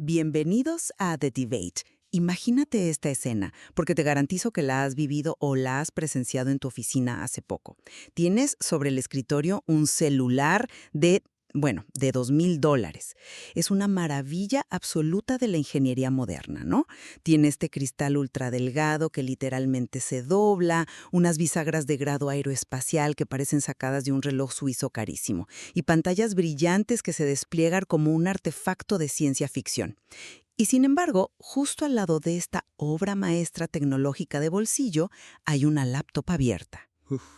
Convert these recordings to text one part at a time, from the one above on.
Bienvenidos a The Debate. Imagínate esta escena, porque te garantizo que la has vivido o la has presenciado en tu oficina hace poco. Tienes sobre el escritorio un celular de $2,000. Es una maravilla absoluta de la ingeniería moderna, ¿no? Tiene este cristal ultradelgado que literalmente se dobla, unas bisagras de grado aeroespacial que parecen sacadas de un reloj suizo carísimo, y pantallas brillantes que se despliegan como un artefacto de ciencia ficción. Y sin embargo, justo al lado de esta obra maestra tecnológica de bolsillo, hay una laptop abierta.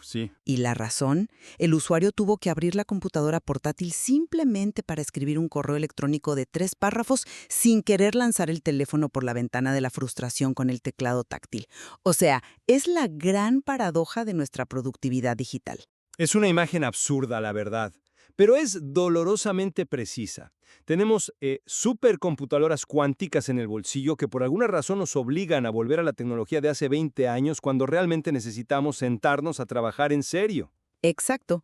Sí. ¿Y la razón? El usuario tuvo que abrir la computadora portátil simplemente para escribir un correo electrónico de 3 párrafos sin querer lanzar el teléfono por la ventana de la frustración con el teclado táctil. O sea, es la gran paradoja de nuestra productividad digital. Es una imagen absurda, la verdad, pero es dolorosamente precisa. Tenemos supercomputadoras cuánticas en el bolsillo que por alguna razón nos obligan a volver a la tecnología de hace 20 años cuando realmente necesitamos sentarnos a trabajar en serio. Exacto.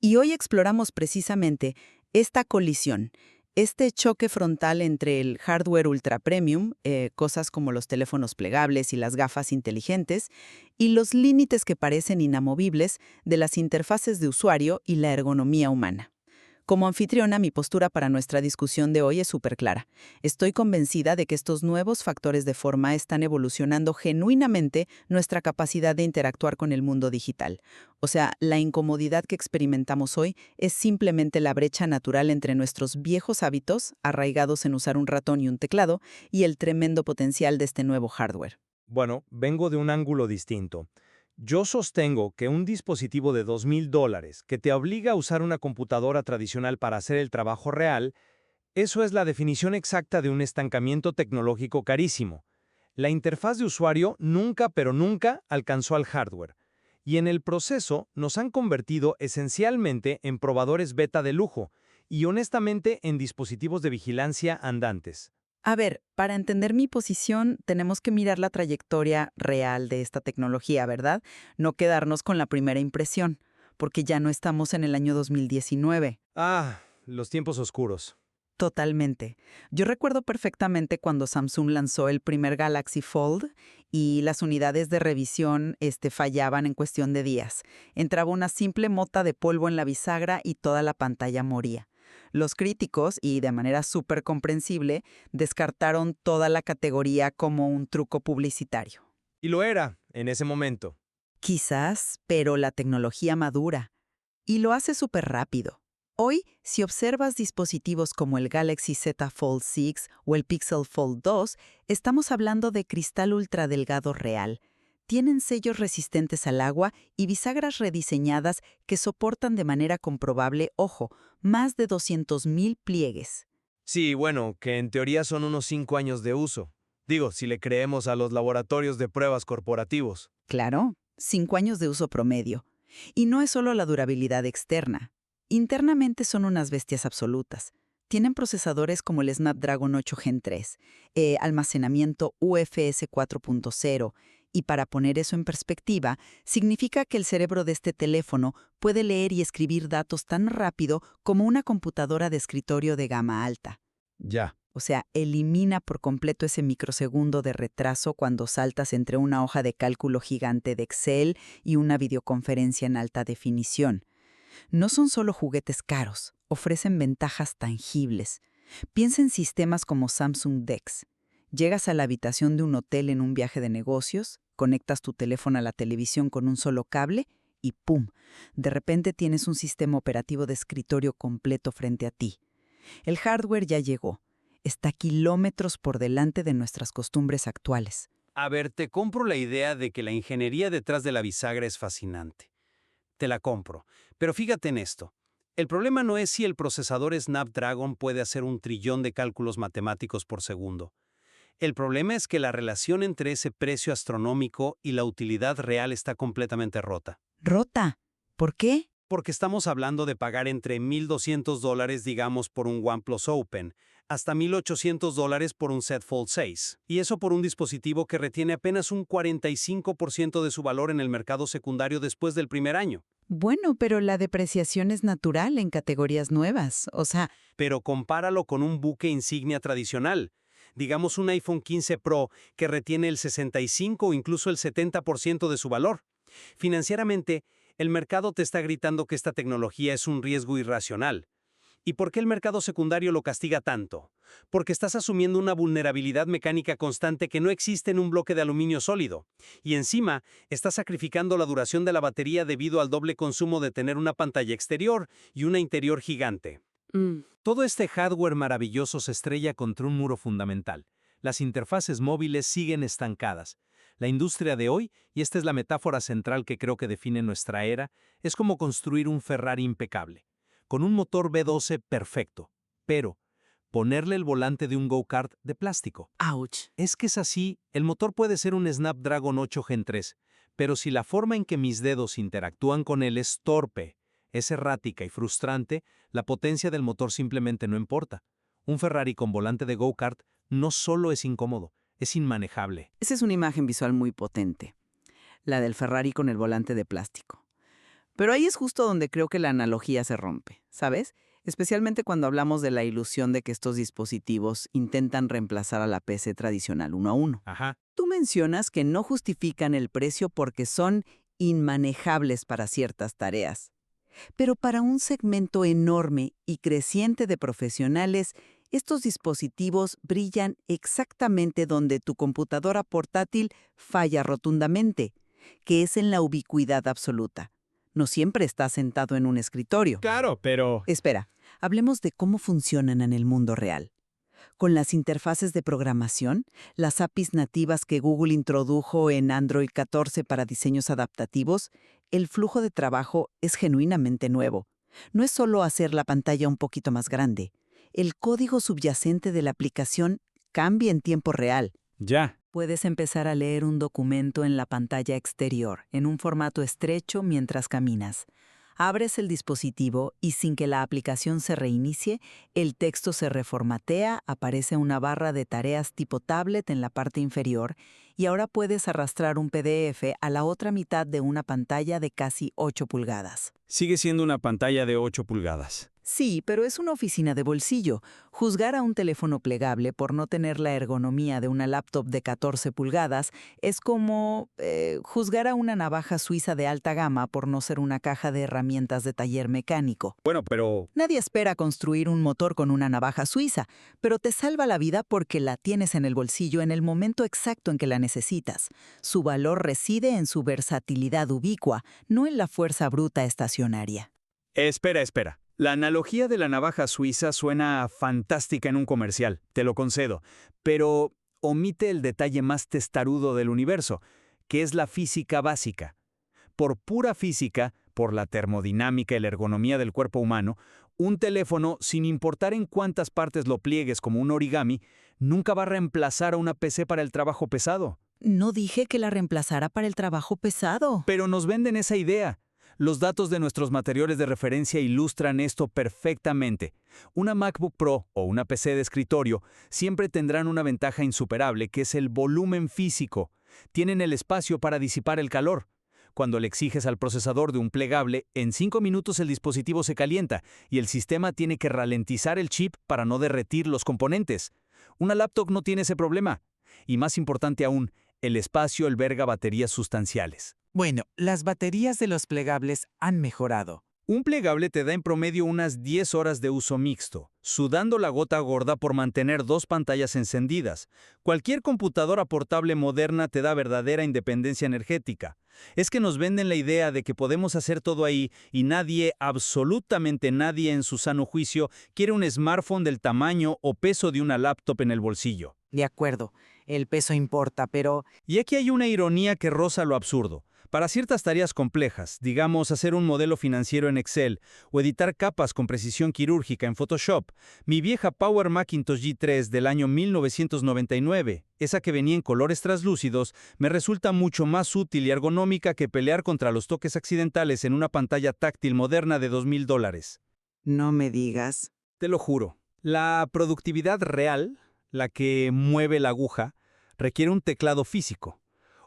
Y hoy exploramos precisamente esta colisión, este choque frontal entre el hardware ultra premium, cosas como los teléfonos plegables y las gafas inteligentes, y los límites que parecen inamovibles de las interfaces de usuario y la ergonomía humana. Como anfitriona, mi postura para nuestra discusión de hoy es súper clara. Estoy convencida de que estos nuevos factores de forma están evolucionando genuinamente nuestra capacidad de interactuar con el mundo digital. O sea, la incomodidad que experimentamos hoy es simplemente la brecha natural entre nuestros viejos hábitos, arraigados en usar un ratón y un teclado, y el tremendo potencial de este nuevo hardware. Bueno, vengo de un ángulo distinto. Yo sostengo que un dispositivo de $2,000 que te obliga a usar una computadora tradicional para hacer el trabajo real, eso es la definición exacta de un estancamiento tecnológico carísimo. La interfaz de usuario nunca, pero nunca alcanzó al hardware. Y en el proceso nos han convertido esencialmente en probadores beta de lujo y honestamente en dispositivos de vigilancia andantes. A ver, para entender mi posición, tenemos que mirar la trayectoria real de esta tecnología, ¿verdad? No quedarnos con la primera impresión, porque ya no estamos en el año 2019. Ah, los tiempos oscuros. Totalmente. Yo recuerdo perfectamente cuando Samsung lanzó el primer Galaxy Fold y las unidades de revisión fallaban en cuestión de días. Entraba una simple mota de polvo en la bisagra y toda la pantalla moría. Los críticos, y de manera súper comprensible, descartaron toda la categoría como un truco publicitario. Y lo era, en ese momento. Quizás, pero la tecnología madura. Y lo hace súper rápido. Hoy, si observas dispositivos como el Galaxy Z Fold 6 o el Pixel Fold 2, estamos hablando de cristal ultradelgado real. Tienen sellos resistentes al agua y bisagras rediseñadas que soportan de manera comprobable, ojo, más de 200,000 pliegues. Sí, bueno, que en teoría son unos 5 años de uso. Digo, si le creemos a los laboratorios de pruebas corporativos. Claro, 5 años de uso promedio. Y no es solo la durabilidad externa. Internamente son unas bestias absolutas. Tienen procesadores como el Snapdragon 8 Gen 3, almacenamiento UFS 4.0, y para poner eso en perspectiva, significa que el cerebro de este teléfono puede leer y escribir datos tan rápido como una computadora de escritorio de gama alta. Ya. O sea, elimina por completo ese microsegundo de retraso cuando saltas entre una hoja de cálculo gigante de Excel y una videoconferencia en alta definición. No son solo juguetes caros, ofrecen ventajas tangibles. Piensa en sistemas como Samsung DeX. Llegas a la habitación de un hotel en un viaje de negocios, conectas tu teléfono a la televisión con un solo cable y ¡pum! De repente tienes un sistema operativo de escritorio completo frente a ti. El hardware ya llegó. Está kilómetros por delante de nuestras costumbres actuales. A ver, te compro la idea de que la ingeniería detrás de la bisagra es fascinante. Te la compro. Pero fíjate en esto. El problema no es si el procesador Snapdragon puede hacer 1 trillón de cálculos matemáticos por segundo. El problema es que la relación entre ese precio astronómico y la utilidad real está completamente rota. ¿Rota? ¿Por qué? Porque estamos hablando de pagar entre $1,200, digamos, por un OnePlus Open, hasta $1,800 por un Z Fold 6. Y eso por un dispositivo que retiene apenas un 45% de su valor en el mercado secundario después del primer año. Bueno, pero la depreciación es natural en categorías nuevas. O sea, Pero compáralo con un buque insignia tradicional. digamos un iPhone 15 Pro que retiene el 65 o incluso el 70% de su valor. Financieramente, el mercado te está gritando que esta tecnología es un riesgo irracional. ¿Y por qué el mercado secundario lo castiga tanto? Porque estás asumiendo una vulnerabilidad mecánica constante que no existe en un bloque de aluminio sólido. Y encima, estás sacrificando la duración de la batería debido al doble consumo de tener una pantalla exterior y una interior gigante. Todo este hardware maravilloso se estrella contra un muro fundamental. Las interfaces móviles siguen estancadas. La industria de hoy, y esta es la metáfora central que creo que define nuestra era, es como construir un Ferrari impecable, con un motor V12 perfecto, pero ponerle el volante de un go-kart de plástico. ¡Auch! Es que es así, el motor puede ser un Snapdragon 8 Gen 3, pero si la forma en que mis dedos interactúan con él es torpe, es errática y frustrante, la potencia del motor simplemente no importa. Un Ferrari con volante de go-kart no solo es incómodo, es inmanejable. Esa es una imagen visual muy potente, la del Ferrari con el volante de plástico. Pero ahí es justo donde creo que la analogía se rompe, ¿sabes? Especialmente cuando hablamos de la ilusión de que estos dispositivos intentan reemplazar a la PC tradicional uno a uno. Ajá. Tú mencionas que no justifican el precio porque son inmanejables para ciertas tareas. Pero para un segmento enorme y creciente de profesionales, estos dispositivos brillan exactamente donde tu computadora portátil falla rotundamente, que es en la ubicuidad absoluta. No siempre estás sentado en un escritorio. Claro, pero... Espera, hablemos de cómo funcionan en el mundo real. Con las interfaces de programación, las APIs nativas que Google introdujo en Android 14 para diseños adaptativos, el flujo de trabajo es genuinamente nuevo. No es solo hacer la pantalla un poquito más grande. El código subyacente de la aplicación cambia en tiempo real. Ya. Puedes empezar a leer un documento en la pantalla exterior, en un formato estrecho mientras caminas. Abres el dispositivo y sin que la aplicación se reinicie, el texto se reformatea, aparece una barra de tareas tipo tablet en la parte inferior y ahora puedes arrastrar un PDF a la otra mitad de una pantalla de casi 8 pulgadas. Sigue siendo una pantalla de 8 pulgadas. Sí, pero es una oficina de bolsillo. Juzgar a un teléfono plegable por no tener la ergonomía de una laptop de 14 pulgadas es como juzgar a una navaja suiza de alta gama por no ser una caja de herramientas de taller mecánico. Bueno, pero... Nadie espera construir un motor con una navaja suiza, pero te salva la vida porque la tienes en el bolsillo en el momento exacto en que la necesitas. Su valor reside en su versatilidad ubicua, no en la fuerza bruta estacionaria. Espera. La analogía de la navaja suiza suena fantástica en un comercial, te lo concedo, pero omite el detalle más testarudo del universo, que es la física básica. Por pura física, por la termodinámica y la ergonomía del cuerpo humano, un teléfono, sin importar en cuántas partes lo pliegues como un origami, nunca va a reemplazar a una PC para el trabajo pesado. No dije que la reemplazara para el trabajo pesado. Pero nos venden esa idea. Los datos de nuestros materiales de referencia ilustran esto perfectamente. Una MacBook Pro o una PC de escritorio siempre tendrán una ventaja insuperable, que es el volumen físico. Tienen el espacio para disipar el calor. Cuando le exiges al procesador de un plegable, en 5 minutos el dispositivo se calienta y el sistema tiene que ralentizar el chip para no derretir los componentes. Una laptop no tiene ese problema. Y más importante aún, el espacio alberga baterías sustanciales. Bueno, las baterías de los plegables han mejorado. Un plegable te da en promedio unas 10 horas de uso mixto, sudando la gota gorda por mantener 2 pantallas encendidas. Cualquier computadora portable moderna te da verdadera independencia energética. Es que nos venden la idea de que podemos hacer todo ahí y nadie, absolutamente nadie en su sano juicio, quiere un smartphone del tamaño o peso de una laptop en el bolsillo. De acuerdo, el peso importa, pero... Y aquí hay una ironía que roza lo absurdo. Para ciertas tareas complejas, digamos hacer un modelo financiero en Excel o editar capas con precisión quirúrgica en Photoshop, mi vieja Power Macintosh G3 del año 1999, esa que venía en colores translúcidos, me resulta mucho más útil y ergonómica que pelear contra los toques accidentales en una pantalla táctil moderna de $2,000. No me digas. Te lo juro. La productividad real, la que mueve la aguja, requiere un teclado físico.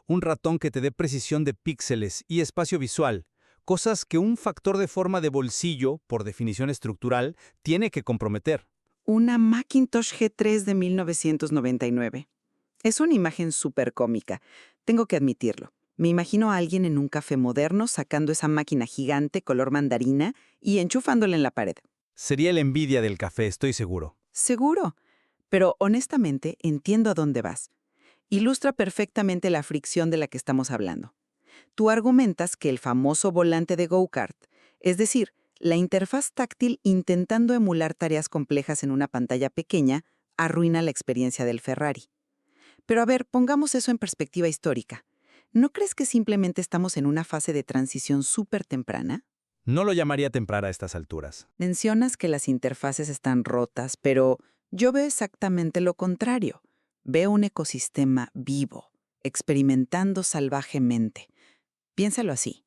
Un ratón que te dé precisión de píxeles y espacio visual, cosas que un factor de forma de bolsillo, por definición estructural, tiene que comprometer. Una Macintosh G3 de 1999. Es una imagen súper cómica, tengo que admitirlo. Me imagino a alguien en un café moderno sacando esa máquina gigante color mandarina y enchufándola en la pared. Sería la envidia del café, estoy seguro. Seguro, pero honestamente entiendo a dónde vas. Ilustra perfectamente la fricción de la que estamos hablando. Tú argumentas que el famoso volante de go-kart, es decir, la interfaz táctil intentando emular tareas complejas en una pantalla pequeña, arruina la experiencia del Ferrari. Pero a ver, pongamos eso en perspectiva histórica. ¿No crees que simplemente estamos en una fase de transición súper temprana? No lo llamaría temprana a estas alturas. Mencionas que las interfaces están rotas, pero yo veo exactamente lo contrario. Veo un ecosistema vivo, experimentando salvajemente. Piénsalo así.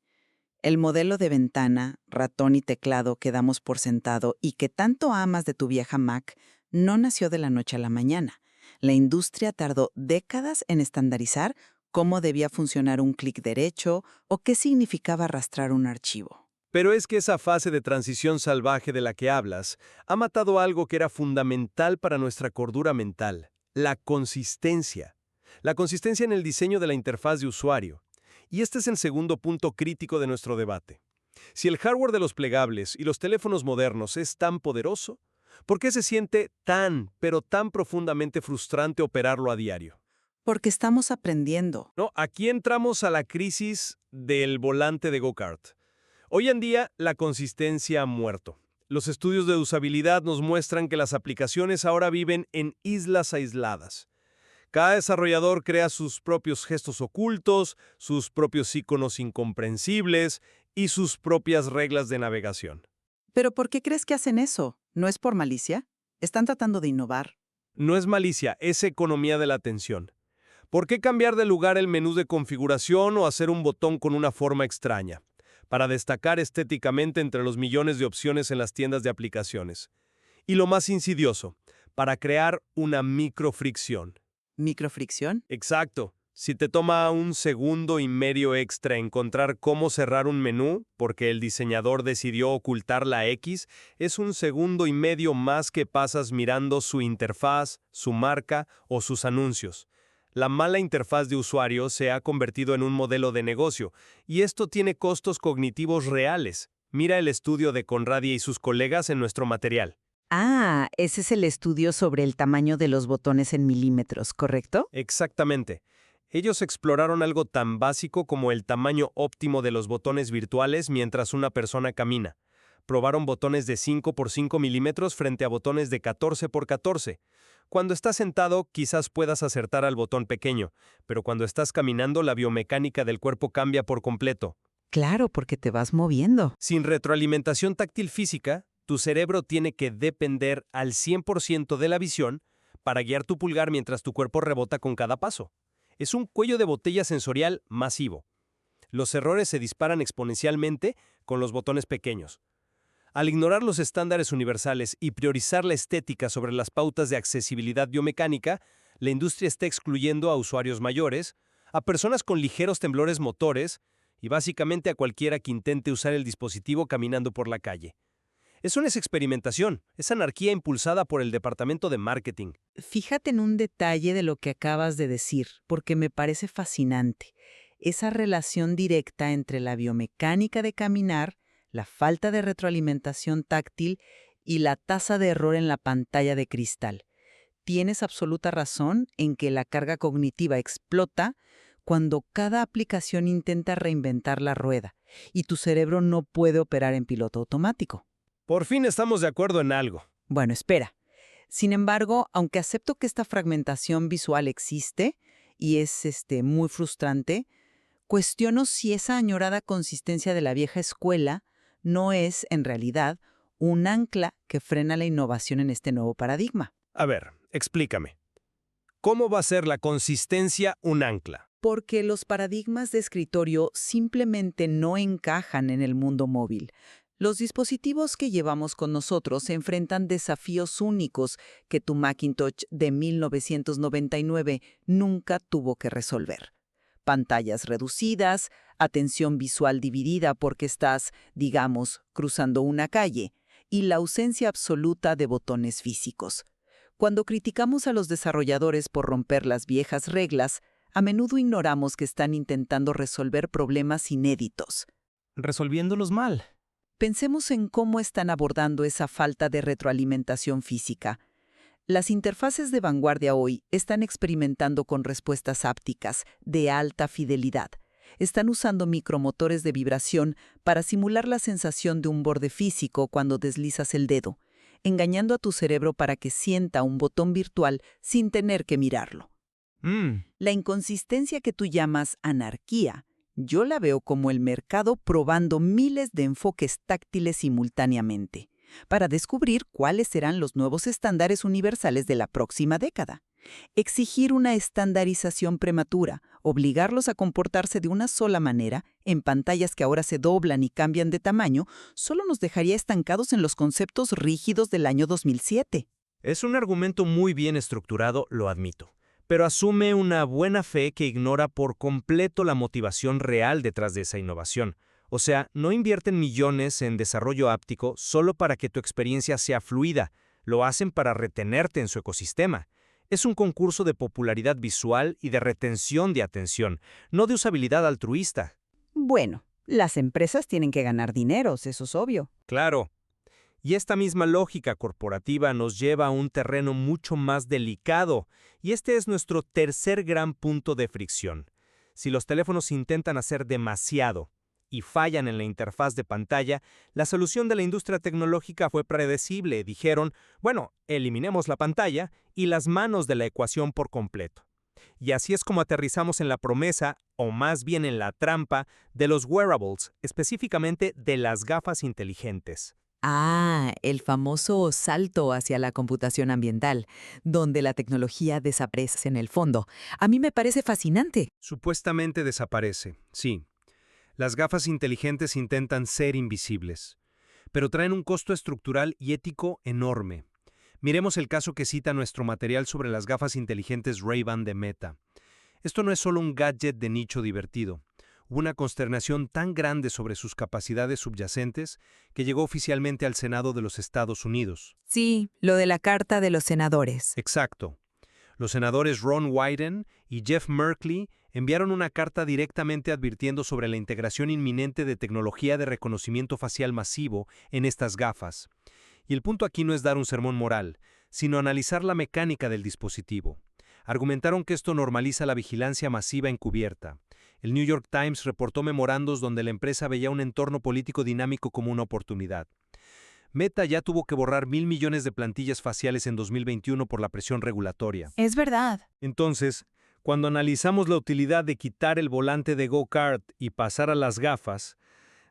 El modelo de ventana, ratón y teclado que damos por sentado y que tanto amas de tu vieja Mac no nació de la noche a la mañana. La industria tardó décadas en estandarizar cómo debía funcionar un clic derecho o qué significaba arrastrar un archivo. Pero es que esa fase de transición salvaje de la que hablas ha matado algo que era fundamental para nuestra cordura mental, la consistencia. La consistencia en el diseño de la interfaz de usuario. Y este es el segundo punto crítico de nuestro debate. Si el hardware de los plegables y los teléfonos modernos es tan poderoso, ¿por qué se siente tan, pero tan profundamente frustrante operarlo a diario? Porque estamos aprendiendo. No, aquí entramos a la crisis del volante de go-kart. Hoy en día, la consistencia ha muerto. Los estudios de usabilidad nos muestran que las aplicaciones ahora viven en islas aisladas. Cada desarrollador crea sus propios gestos ocultos, sus propios iconos incomprensibles y sus propias reglas de navegación. ¿Pero por qué crees que hacen eso? ¿No es por malicia? ¿Están tratando de innovar? No es malicia, es economía de la atención. ¿Por qué cambiar de lugar el menú de configuración o hacer un botón con una forma extraña? Para destacar estéticamente entre los millones de opciones en las tiendas de aplicaciones. Y lo más insidioso, para crear una microfricción. ¿Microfricción? Exacto. Si te toma 1,5 segundos extra encontrar cómo cerrar un menú, porque el diseñador decidió ocultar la X, es 1,5 segundos más que pasas mirando su interfaz, su marca o sus anuncios. La mala interfaz de usuario se ha convertido en un modelo de negocio, y esto tiene costos cognitivos reales. Mira el estudio de Conradia y sus colegas en nuestro material. Ah, ese es el estudio sobre el tamaño de los botones en milímetros, ¿correcto? Exactamente. Ellos exploraron algo tan básico como el tamaño óptimo de los botones virtuales mientras una persona camina. Probaron botones de 5 por 5 milímetros frente a botones de 14 por 14. Cuando estás sentado, quizás puedas acertar al botón pequeño, pero cuando estás caminando, la biomecánica del cuerpo cambia por completo. Claro, porque te vas moviendo. Sin retroalimentación táctil física, tu cerebro tiene que depender al 100% de la visión para guiar tu pulgar mientras tu cuerpo rebota con cada paso. Es un cuello de botella sensorial masivo. Los errores se disparan exponencialmente con los botones pequeños. Al ignorar los estándares universales y priorizar la estética sobre las pautas de accesibilidad biomecánica, la industria está excluyendo a usuarios mayores, a personas con ligeros temblores motores y básicamente a cualquiera que intente usar el dispositivo caminando por la calle. Eso no es experimentación, es anarquía impulsada por el departamento de marketing. Fíjate en un detalle de lo que acabas de decir, porque me parece fascinante. Esa relación directa entre la biomecánica de caminar, la falta de retroalimentación táctil y la tasa de error en la pantalla de cristal. Tienes absoluta razón en que la carga cognitiva explota cuando cada aplicación intenta reinventar la rueda y tu cerebro no puede operar en piloto automático. Por fin estamos de acuerdo en algo. Bueno, espera. Sin embargo, aunque acepto que esta fragmentación visual existe y es muy frustrante, cuestiono si esa añorada consistencia de la vieja escuela no es, en realidad, un ancla que frena la innovación en este nuevo paradigma. A ver, explícame. ¿Cómo va a ser la consistencia un ancla? Porque los paradigmas de escritorio simplemente no encajan en el mundo móvil. Los dispositivos que llevamos con nosotros enfrentan desafíos únicos que tu Macintosh de 1999 nunca tuvo que resolver. Pantallas reducidas, atención visual dividida porque estás, digamos, cruzando una calle, y la ausencia absoluta de botones físicos. Cuando criticamos a los desarrolladores por romper las viejas reglas, a menudo ignoramos que están intentando resolver problemas inéditos. Resolviéndolos mal. Pensemos en cómo están abordando esa falta de retroalimentación física. Las interfaces de vanguardia hoy están experimentando con respuestas ápticas de alta fidelidad. Están usando micromotores de vibración para simular la sensación de un borde físico cuando deslizas el dedo, engañando a tu cerebro para que sienta un botón virtual sin tener que mirarlo. La inconsistencia que tú llamas anarquía, yo la veo como el mercado probando miles de enfoques táctiles simultáneamente, para descubrir cuáles serán los nuevos estándares universales de la próxima década. Exigir una estandarización prematura, obligarlos a comportarse de una sola manera, en pantallas que ahora se doblan y cambian de tamaño, solo nos dejaría estancados en los conceptos rígidos del año 2007. Es un argumento muy bien estructurado, lo admito, pero asume una buena fe que ignora por completo la motivación real detrás de esa innovación. O sea, no invierten millones en desarrollo áptico solo para que tu experiencia sea fluida, lo hacen para retenerte en su ecosistema. Es un concurso de popularidad visual y de retención de atención, no de usabilidad altruista. Bueno, las empresas tienen que ganar dineros, eso es obvio. Claro. Y esta misma lógica corporativa nos lleva a un terreno mucho más delicado, y este es nuestro tercer gran punto de fricción. Si los teléfonos intentan hacer demasiado y fallan en la interfaz de pantalla, la solución de la industria tecnológica fue predecible. Dijeron, bueno, eliminemos la pantalla y las manos de la ecuación por completo. Y así es como aterrizamos en la promesa, o más bien en la trampa, de los wearables, específicamente de las gafas inteligentes. Ah, el famoso salto hacia la computación ambiental, donde la tecnología desaparece en el fondo. A mí me parece fascinante. Supuestamente desaparece, sí. Las gafas inteligentes intentan ser invisibles, pero traen un costo estructural y ético enorme. Miremos el caso que cita nuestro material sobre las gafas inteligentes Ray-Ban de Meta. Esto no es solo un gadget de nicho divertido. Hubo una consternación tan grande sobre sus capacidades subyacentes que llegó oficialmente al Senado de los Estados Unidos. Sí, lo de la carta de los senadores. Exacto. Los senadores Ron Wyden y Jeff Merkley enviaron una carta directamente advirtiendo sobre la integración inminente de tecnología de reconocimiento facial masivo en estas gafas. Y el punto aquí no es dar un sermón moral, sino analizar la mecánica del dispositivo. Argumentaron que esto normaliza la vigilancia masiva encubierta. El New York Times reportó memorandos donde la empresa veía un entorno político dinámico como una oportunidad. Meta ya tuvo que borrar 1.000 millones de plantillas faciales en 2021 por la presión regulatoria. Es verdad. Entonces, cuando analizamos la utilidad de quitar el volante de go-kart y pasar a las gafas,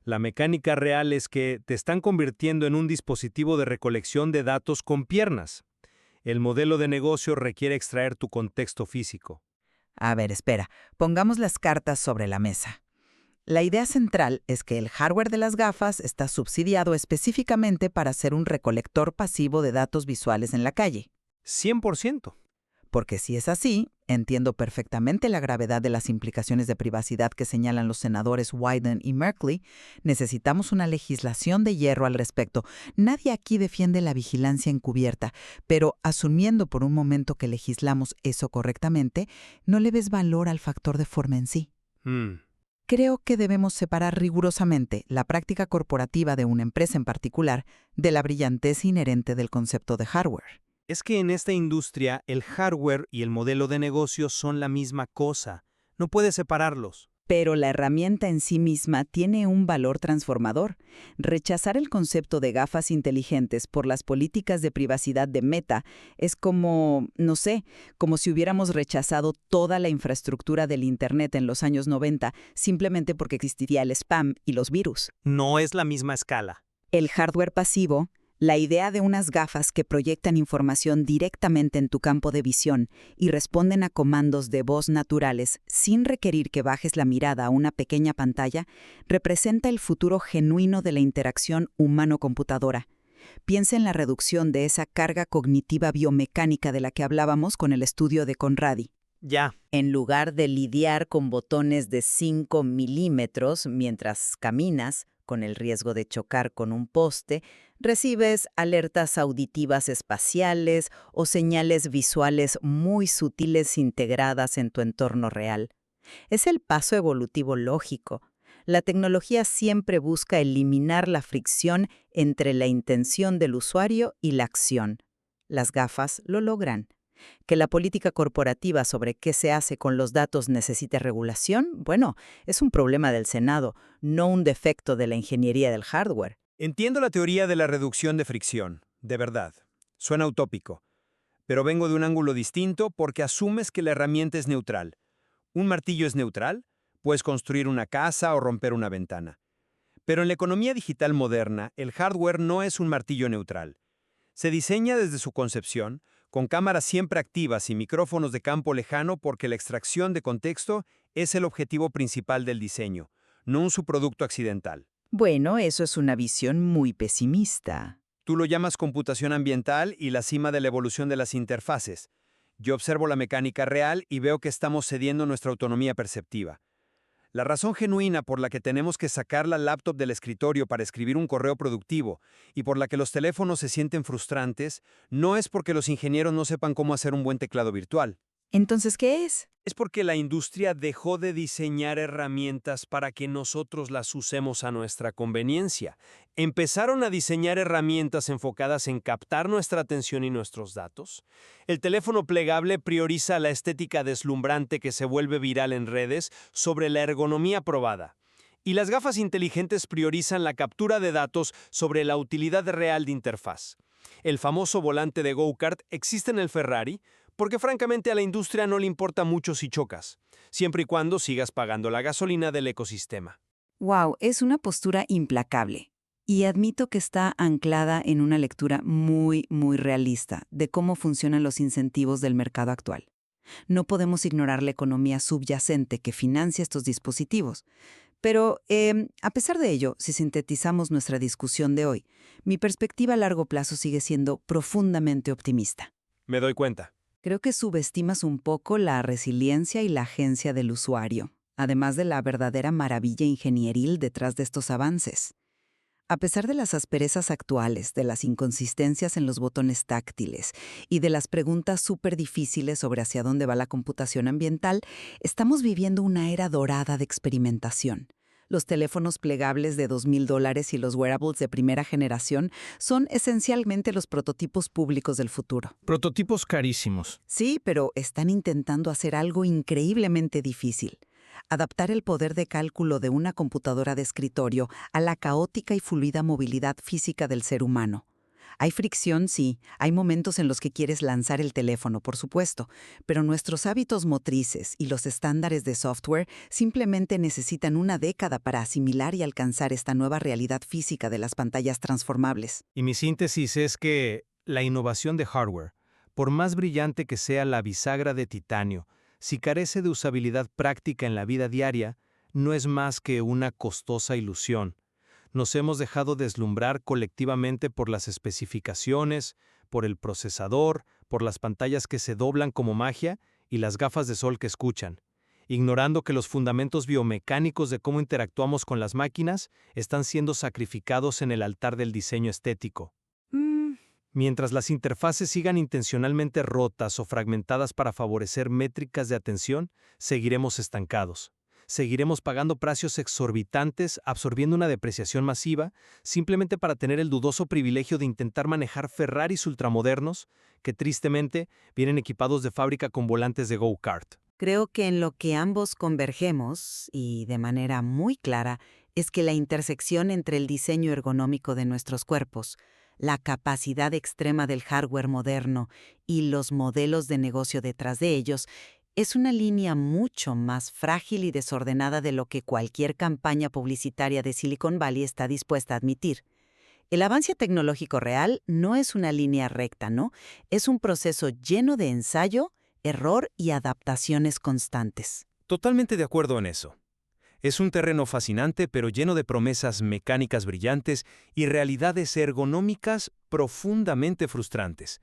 la mecánica real es que te están convirtiendo en un dispositivo de recolección de datos con piernas. El modelo de negocio requiere extraer tu contexto físico. A ver, espera, pongamos las cartas sobre la mesa. La idea central es que el hardware de las gafas está subsidiado específicamente para ser un recolector pasivo de datos visuales en la calle. 100%. Porque si es así, entiendo perfectamente la gravedad de las implicaciones de privacidad que señalan los senadores Wyden y Merkley. Necesitamos una legislación de hierro al respecto. Nadie aquí defiende la vigilancia encubierta, pero asumiendo por un momento que legislamos eso correctamente, no le ves valor al factor de forma en sí. Creo que debemos separar rigurosamente la práctica corporativa de una empresa en particular de la brillantez inherente del concepto de hardware. Es que en esta industria el hardware y el modelo de negocio son la misma cosa. No puedes separarlos. Pero la herramienta en sí misma tiene un valor transformador. Rechazar el concepto de gafas inteligentes por las políticas de privacidad de Meta es como, no sé, como si hubiéramos rechazado toda la infraestructura del Internet en los años 90 simplemente porque existía el spam y los virus. No es la misma escala. El hardware pasivo, la idea de unas gafas que proyectan información directamente en tu campo de visión y responden a comandos de voz naturales sin requerir que bajes la mirada a una pequeña pantalla, representa el futuro genuino de la interacción humano-computadora. Piensa en la reducción de esa carga cognitiva biomecánica de la que hablábamos con el estudio de Conradi. Ya. En lugar de lidiar con botones de 5 milímetros mientras caminas, con el riesgo de chocar con un poste, Recibes alertas auditivas espaciales o señales visuales muy sutiles integradas en tu entorno real. Es el paso evolutivo lógico. La tecnología siempre busca eliminar la fricción entre la intención del usuario y la acción. Las gafas lo logran. Que la política corporativa sobre qué se hace con los datos necesite regulación, bueno, es un problema del Senado, no un defecto de la ingeniería del hardware. Entiendo la teoría de la reducción de fricción, de verdad. Suena utópico. Pero vengo de un ángulo distinto porque asumes que la herramienta es neutral. ¿Un martillo es neutral? Puedes construir una casa o romper una ventana. Pero en la economía digital moderna, el hardware no es un martillo neutral. Se diseña desde su concepción, con cámaras siempre activas y micrófonos de campo lejano porque la extracción de contexto es el objetivo principal del diseño, no un subproducto accidental. Bueno, eso es una visión muy pesimista. Tú lo llamas computación ambiental y la cima de la evolución de las interfaces. Yo observo la mecánica real y veo que estamos cediendo nuestra autonomía perceptiva. La razón genuina por la que tenemos que sacar la laptop del escritorio para escribir un correo productivo y por la que los teléfonos se sienten frustrantes no es porque los ingenieros no sepan cómo hacer un buen teclado virtual. Entonces, ¿qué es? Es porque la industria dejó de diseñar herramientas para que nosotros las usemos a nuestra conveniencia. Empezaron a diseñar herramientas enfocadas en captar nuestra atención y nuestros datos. El teléfono plegable prioriza la estética deslumbrante que se vuelve viral en redes sobre la ergonomía probada. Y las gafas inteligentes priorizan la captura de datos sobre la utilidad real de interfaz. El famoso volante de go-kart existe en el Ferrari, porque francamente a la industria no le importa mucho si chocas, siempre y cuando sigas pagando la gasolina del ecosistema. Wow, es una postura implacable. Y admito que está anclada en una lectura muy realista de cómo funcionan los incentivos del mercado actual. No podemos ignorar la economía subyacente que financia estos dispositivos. Pero, a pesar de ello, si sintetizamos nuestra discusión de hoy, mi perspectiva a largo plazo sigue siendo profundamente optimista. Me doy cuenta. Creo que subestimas un poco la resiliencia y la agencia del usuario, además de la verdadera maravilla ingenieril detrás de estos avances. A pesar de las asperezas actuales, de las inconsistencias en los botones táctiles y de las preguntas súper difíciles sobre hacia dónde va la computación ambiental, estamos viviendo una era dorada de experimentación. Los teléfonos plegables de $2,000 y los wearables de primera generación son esencialmente los prototipos públicos del futuro. Prototipos carísimos. Sí, pero están intentando hacer algo increíblemente difícil. Adaptar el poder de cálculo de una computadora de escritorio a la caótica y fluida movilidad física del ser humano. Hay fricción, sí, hay momentos en los que quieres lanzar el teléfono, por supuesto, pero nuestros hábitos motrices y los estándares de software simplemente necesitan una década para asimilar y alcanzar esta nueva realidad física de las pantallas transformables. Y mi síntesis es que la innovación de hardware, por más brillante que sea la bisagra de titanio, si carece de usabilidad práctica en la vida diaria, no es más que una costosa ilusión. Nos hemos dejado deslumbrar colectivamente por las especificaciones, por el procesador, por las pantallas que se doblan como magia y las gafas de sol que escuchan, ignorando que los fundamentos biomecánicos de cómo interactuamos con las máquinas están siendo sacrificados en el altar del diseño estético. Mientras las interfaces sigan intencionalmente rotas o fragmentadas para favorecer métricas de atención, seguiremos estancados. Seguiremos pagando precios exorbitantes, absorbiendo una depreciación masiva, simplemente para tener el dudoso privilegio de intentar manejar Ferraris ultramodernos, que tristemente vienen equipados de fábrica con volantes de go-kart. Creo que en lo que ambos convergemos, y de manera muy clara, es que la intersección entre el diseño ergonómico de nuestros cuerpos, la capacidad extrema del hardware moderno y los modelos de negocio detrás de ellos, es una línea mucho más frágil y desordenada de lo que cualquier campaña publicitaria de Silicon Valley está dispuesta a admitir. El avance tecnológico real no es una línea recta, ¿no? Es un proceso lleno de ensayo, error y adaptaciones constantes. Totalmente de acuerdo en eso. Es un terreno fascinante, pero lleno de promesas mecánicas brillantes y realidades ergonómicas profundamente frustrantes.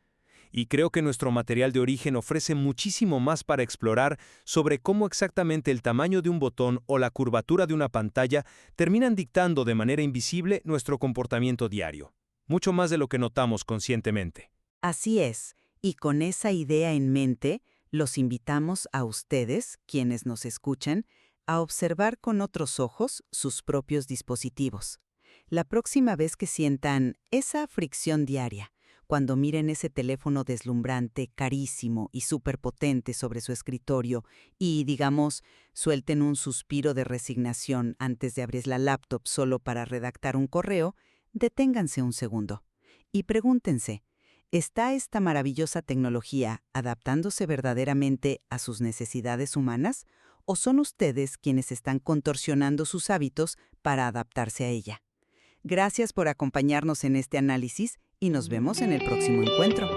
Y creo que nuestro material de origen ofrece muchísimo más para explorar sobre cómo exactamente el tamaño de un botón o la curvatura de una pantalla terminan dictando de manera invisible nuestro comportamiento diario. mucho más de lo que notamos conscientemente. Así es, y con esa idea en mente, los invitamos a ustedes, quienes nos escuchan, a observar con otros ojos sus propios dispositivos. La próxima vez que sientan esa fricción diaria, cuando miren ese teléfono deslumbrante, carísimo y superpotente sobre su escritorio y, digamos, suelten un suspiro de resignación antes de abrir la laptop solo para redactar un correo, deténganse un segundo y pregúntense, ¿está esta maravillosa tecnología adaptándose verdaderamente a sus necesidades humanas o son ustedes quienes están contorsionando sus hábitos para adaptarse a ella? Gracias por acompañarnos en este análisis y nos vemos en el próximo encuentro.